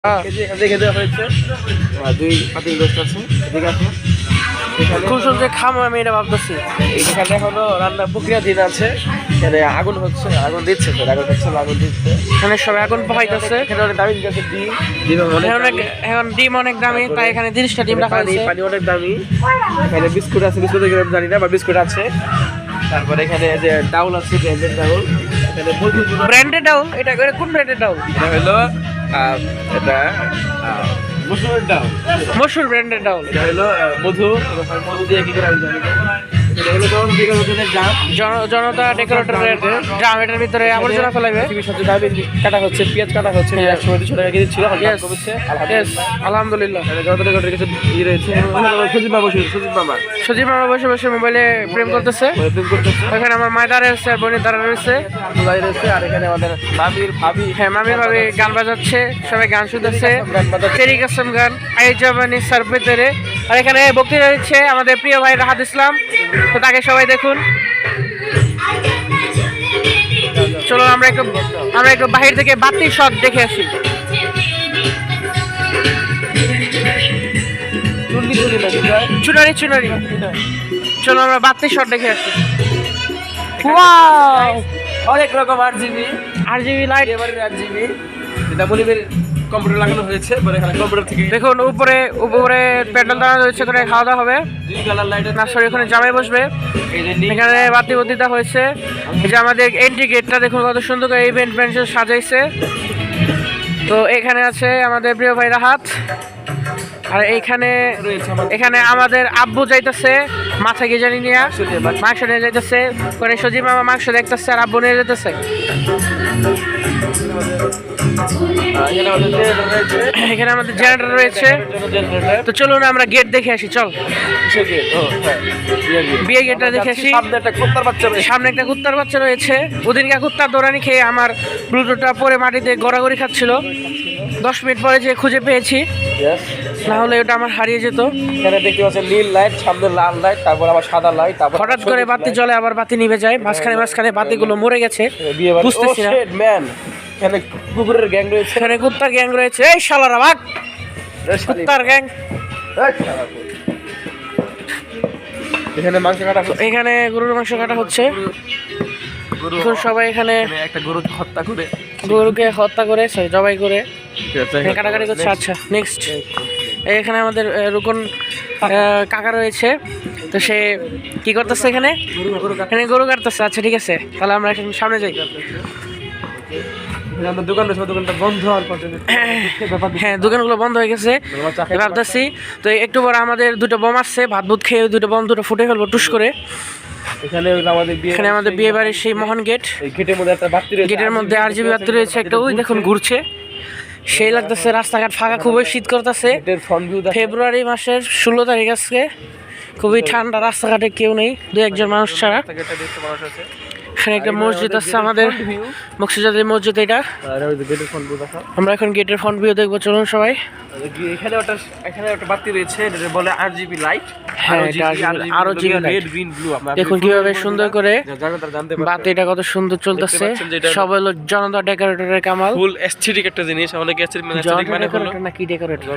দেখে দেওয়া হয়েছে দুই পাতিল রোস্ট আছে, এদিকে আছে। খুব সুন্দর খামো আমি এটা ভাবতেছি। এখানে হলো রান্নার প্রক্রিয়া দিন আছে, এখানে আগুন হচ্ছে, আগুন দিচ্ছে, আগুন হচ্ছে, আগুন দিচ্ছে, এখানে সবাই আগুন পোহাইতেছে। এখানে অনেক দামি আছে ডিম, এখন ডিম অনেক দামি, তাই এখানে 30টা ডিম রাখা হয়েছে। পানি অনেক দামি। এখানে বিস্কুট আছে, বিস্কুট জানি না, বা বিস্কুট আছে। তারপরে এখানে যে ডাউল আছে, ব্র্যান্ডেড ডাউল। এখানে ব্র্যান্ডেড ডাউল, এটা কোন ব্র্যান্ডেড ডাউল? এটা হলো এটা মসুরের ডাউল, মসুর ব্র্যান্ডেড ডাউল। এটা হলো মধু, মধু দিয়ে কি করে আমি জানি না। এটা হলো যখন ডেকোরেটরের ড্রাম, জনতা ডেকোরেটরের ড্রাম, এটার ভিতরে আবর্জনা ফেলাবে। সাথে ডাবের কাটা হচ্ছে, পেঁয়াজ কাটা হচ্ছে, 100 টাকা কেজি ছিল, কমেছে আলহামদুলিল্লাহ। জনতা ডেকোরেটরের কিছু ই রয়েছে। সজীব মামা বসে বসে মোবাইলে প্রেম করতেছে। ওখানে আমার মায়ের দাঁড়িয়ে রয়েছে, আর বোনের দাঁড়া রয়েছে, আর এখানে আমাদের মামির ভাবি, হ্যাঁ মামির ভাবি গান বাজাচ্ছে, সবাই গান শুনতেছে, তেরি কাসম গান, আই জাবানি সারপে তেরে। আর এখানে বক্তৃতা দিচ্ছে আমাদের প্রিয় ভাই রাহাত ইসলাম, তো তাকে সবাই দেখুন। চলো আমরা একটু বাহির থেকে বাতির শট দেখে আসি। চুনারি চুনারি, চলো আমরা বাতির শট দেখে আসি। ওয়াও, অনেক রকম RGB লাইট, RGB এটা মনিবের কম্পিউটার লাগানো হয়েছে, পরে এখানে কম্পিউটার থেকে দেখুন উপরে প্যান্ডেল দাঁড়ানো হয়েছে, করে খাওয়া দাওয়া হবে। দুই কালার লাইটের নার্সারি ওখানে জামাই বসবে, এখানে বাতি বদিতা হয়েছে। এই যে আমাদের এন্ট্রি গেটটা দেখুন কত সুন্দর করে ইভেন্ট পেন্সিল সাজাইছে। তো এখানে আছে আমাদের প্রিয় ভাই রাহাত, আর এখানে আমাদের আব্বু যাইতেছে মাথা গিয়ে জানি নিয়ে মাংস নিয়ে যাইতেছে, করে সজীব মামা মাংস দেখতেছে, আর আব্বু নিয়ে যেতেছে। এখানে আমাদের জেনারেটর রয়েছে। তো চলুন আমরা গেট দেখে আসি, চল বিয়ে গেটটা দেখে আসি। সামনে একটা কুত্তার বাচ্চা রয়েছে, ওদিনকে কুত্তার দৌড়ানি খেয়ে আমার ব্লুটুথটা পরে মাটিতে গড়াগড়ি খাচ্ছিল। 10 মিনিট পরে যে খুঁজে পেয়েছি, না হলে ওটা আমার হারিয়ে যেত। এখানে দেখতে পাচ্ছেন নীল লাইট, সামনে লাল লাইট, তারপর আবার সাদা লাইট, তারপর হঠাৎ করে বাতি জ্বলে আবার বাতি নিভে যায়, মাঝখানে বাতিগুলো মরে গেছে, বুঝতেছি না। এখানে কুকুরের গ্যাং রয়েছে, এখানে কুত্তার গ্যাং রয়েছে। এই শালারা ভাগ, কুত্তার গ্যাং। এখানে মাংস কাটা, এখানে গরুর মাংস কাটা হচ্ছে। এখন সবাই এখানে একটা গরুকে হত্যা করে জবাই করে কাটাকাটি করছে। আচ্ছা নেক্সট, এখানে আমাদের রুকন কাকা রয়েছে, তো সে কি করতেছে এখানে গরু কাটতেছে। আচ্ছা ঠিক আছে, তাহলে আমরা এখন সামনে যাই। দোকানটা বন্ধ হওয়ার পর হ্যাঁ দোকানগুলো বন্ধ হয়ে গেছে ভাবতেছি। তো একটু পরে আমাদের দুটো বোম আসছে, ভাত খেয়ে দুটো বোম ফুটে ফেলবো টুস করে। এখানে আমাদের বিয়ে বাড়ির সেই মহান গেট, গেটের মধ্যে RGB বাতি রয়েছে একটা, ওই দেখুন ঘুরছে, সেই লাগতেছে। রাস্তাঘাট ফাঁকা, খুবই শীত করতেছে। ফেব্রুয়ারি মাসের 16 তারিখ আজকে, খুবই ঠান্ডা, রাস্তাঘাটে কেউ নেই, 2-1 মানুষ ছাড়া। এখানে একটা মসজিদ আছে আমাদের, মুক্তিযোদ্ধাদের মসজিদ এটা। আমরা এখন গেটের ফ্রন্ট ভিউ দেখবো, চলুন সবাই। এখানে একটা বাতি রয়েছে, বলে RGB লাইট। হ্যাঁ রেড গ্রিন ব্লু, দেখুন কিভাবে সুন্দর করে বাতিটা কত সুন্দর চলতেছে। সব হলো জনতা ডেকোরেটরের কামাল, ফুল এস্থেটিক একটা জিনিস। অনেকে এস্থেটিক মানে হলো নাকি ডেকোরেটর,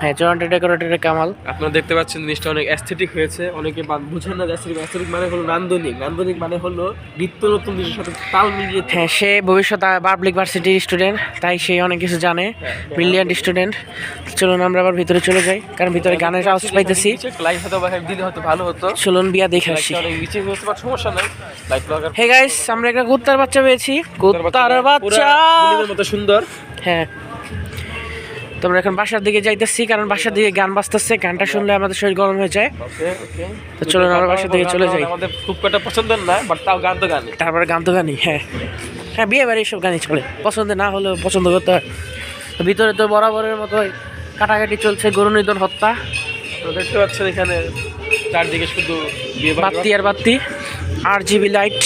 হ্যাঁ জনতা ডেকোরেটরের কামাল। আপনারা দেখতে পাচ্ছেন জিনিসটা অনেক এস্থেটিক হয়েছে। অনেকে বুঝেন না এস্থেটিক মানে হলো নান্দনিক মানে হলো নিত্য নতুন জিনিসের সাথে তাল মিলিয়ে। হ্যাঁ সে ভবিষ্যৎ পাবলিক ভার্সিটির স্টুডেন্ট, তাই সে অনেক কিছু জানে, ব্রিলিয়ান্ট স্টুডেন্ট। চলুন আমরা আবার ভিতরে চলে যাই, কারণ ভিতরে গানের আওয়াজ পাইতেছি। চলুন বিয়া দেখে আসি। হে গাইস, আমরা একটা কুত্তার বাচ্চা পেয়েছি, কুত্তার বাচ্চা মতো সুন্দর। হ্যাঁ, তোমরা এখন বাসার দিকে যাইতেছি, কারণ বাসার দিকে গান বাজতেছে, গানটা শুনলে আমাদের শরীর গরম হয়ে যায়। তো চলুন আমরা বাসার দিকে চলে যাই। আমাদের খুব কটা পছন্দ না, বাট তাও গান তো গানি, তারপরে গান তো গানি। হ্যাঁ হ্যাঁ, বিয়ে বাড়ি সব গানই চলে, পছন্দ না হলেও পছন্দ করতে হয়। তো ভিতরে তো বরাবরের মতো কাটাকাটি চলছে, গরু নিধন হত্যা। তো দেখতে পাচ্ছেন এখানে চারদিকে শুধু বাতি আর বাতি, RGB লাইট।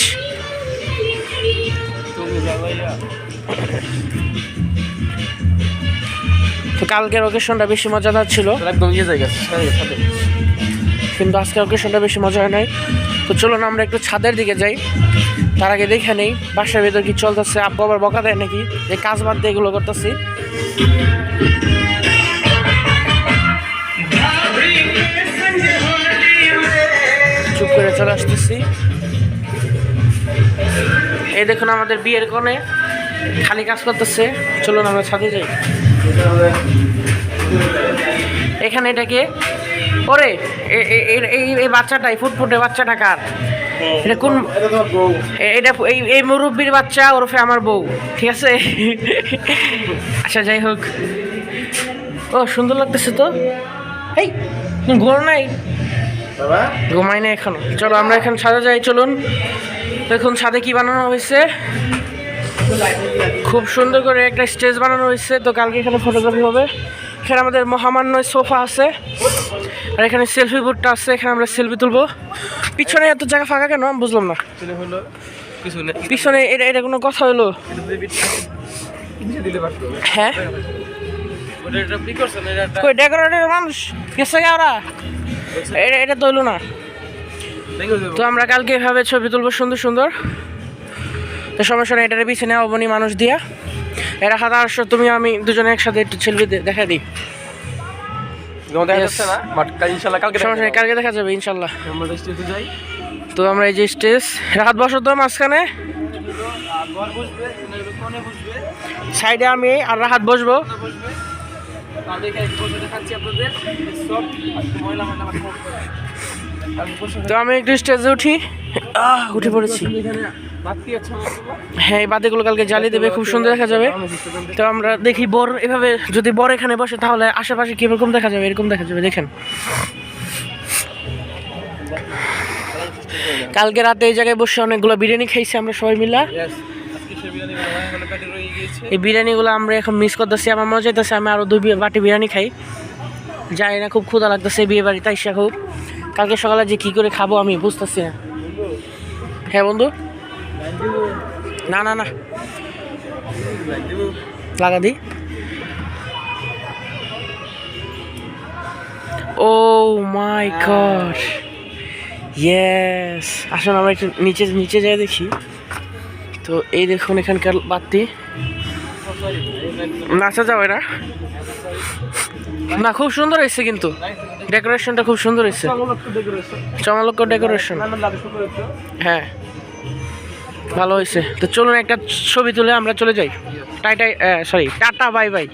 তো কালকের ওকেশনটা বেশি মজাদার ছিল, একদম ইয়ে জায়গা, কিন্তু আজকের ওকেশনটা বেশি মজা হয় নাই। তো চলুন আমরা একটু ছাদের দিকে যাই, তার আগে দেখে নেই বাসার ভেতর কি চলতেছে। আব্বু আবার বকা দেয় নাকি যে কাজ বাদ দিয়ে এগুলো করতেছি। চুপ করে চলে আসতেছি। এই দেখুন আমাদের বিয়ের কোণে খালি কাজ করতেছে। চলুন আমরা ছাদে যাই। এখানে এটাকে ওরে এই বাচ্চাটাই ফুটফুটে বাচ্চাটা কার? এটা কোন? এটা এই মুরব্বীর বাচ্চা ওরফে আমার বউ, ঠিক আছে? আচ্ছা যাই হোক, ও সুন্দর লাগতেছে তো। এই ঘুম নাই? ঘুমাই না এখনো। চলো আমরা এখন ছাদে যাই, চলুন। দেখুন ছাদে কি বানানো হয়েছে, খুব সুন্দর করে একটা স্টেজ বানানো হয়েছে। তো কালকে এখানে ফটোগ্রাফি হবে। এখানে আমাদের মহামান্য সোফা আছে, আর এখানে সেলফি বুথটা আছে, এখানে আমরা সেলফি তুলবো। পিছনে এত জায়গা ফাঁকা কেন আমি বুঝলাম না। পিছনে এটা কোনো কথা হলো? হ্যাঁ কই ডেকোরেটর মানুষ গেছে ওরা, এটা তো হইলো না। তো আমরা কালকে এভাবে ছবি তুলবো সুন্দর সুন্দর। তো সমস্যা নেই, এটার পিছনে অবনী মানুষ দিয়া এরা হাত আসো, তুমি আমি দুজনে একসাথে একটু ছবি দেখা দিই। সমস্যা নেই, কালকে দেখা যাবে ইনশাল্লাহ। তো আমরা এই যে স্টেজ, রাহাত বসো তো মাঝখানে, সাইডে আমি আর রাহাত বসবো। তো আমি একটু স্টেজে উঠি, উঠে পড়েছি। হ্যাঁ এই বাতিগুলো কালকে জ্বালিয়ে দেবে, খুব সুন্দর দেখা যাবে। তো আমরা দেখি বর এভাবে যদি বর এখানে বসে তাহলে আশেপাশে কিরকম দেখা যাবে, এরকম দেখা যাবে। দেখেন কালকে রাতে এই জায়গায় বসে অনেকগুলো বিরিয়ানি খাইছি আমরা সবাই মিলা। এই বিরিয়ানিগুলো আমরা এখন মিস করতেছি। আমার মনে চাইতেছে আমি আরও 2 বাটি বিরিয়ানি খাই। জানি না, খুব ক্ষুধা লাগতেছে বিয়ে বাড়িতে আইসা খুব। কালকে সকালে যে কী করে খাবো আমি বুঝতেছি না। হ্যাঁ বন্ধু, না না না লাগা দি। ও মাই গড, ইয়েস। আসুন আমরা একটু নিচে নিচে যাই দেখি। তো এই দেখুন এখানকার বাতি, নাচা যাবে না না, খুব সুন্দর হয়েছে কিন্তু ডেকোরেশনটা খুব সুন্দর হয়েছে, চমৎকার ডেকোরেশন। হ্যাঁ ভালো হয়েছে। তো চলুন একটা ছবি তুলে আমরা চলে যাই। Tata bye bye.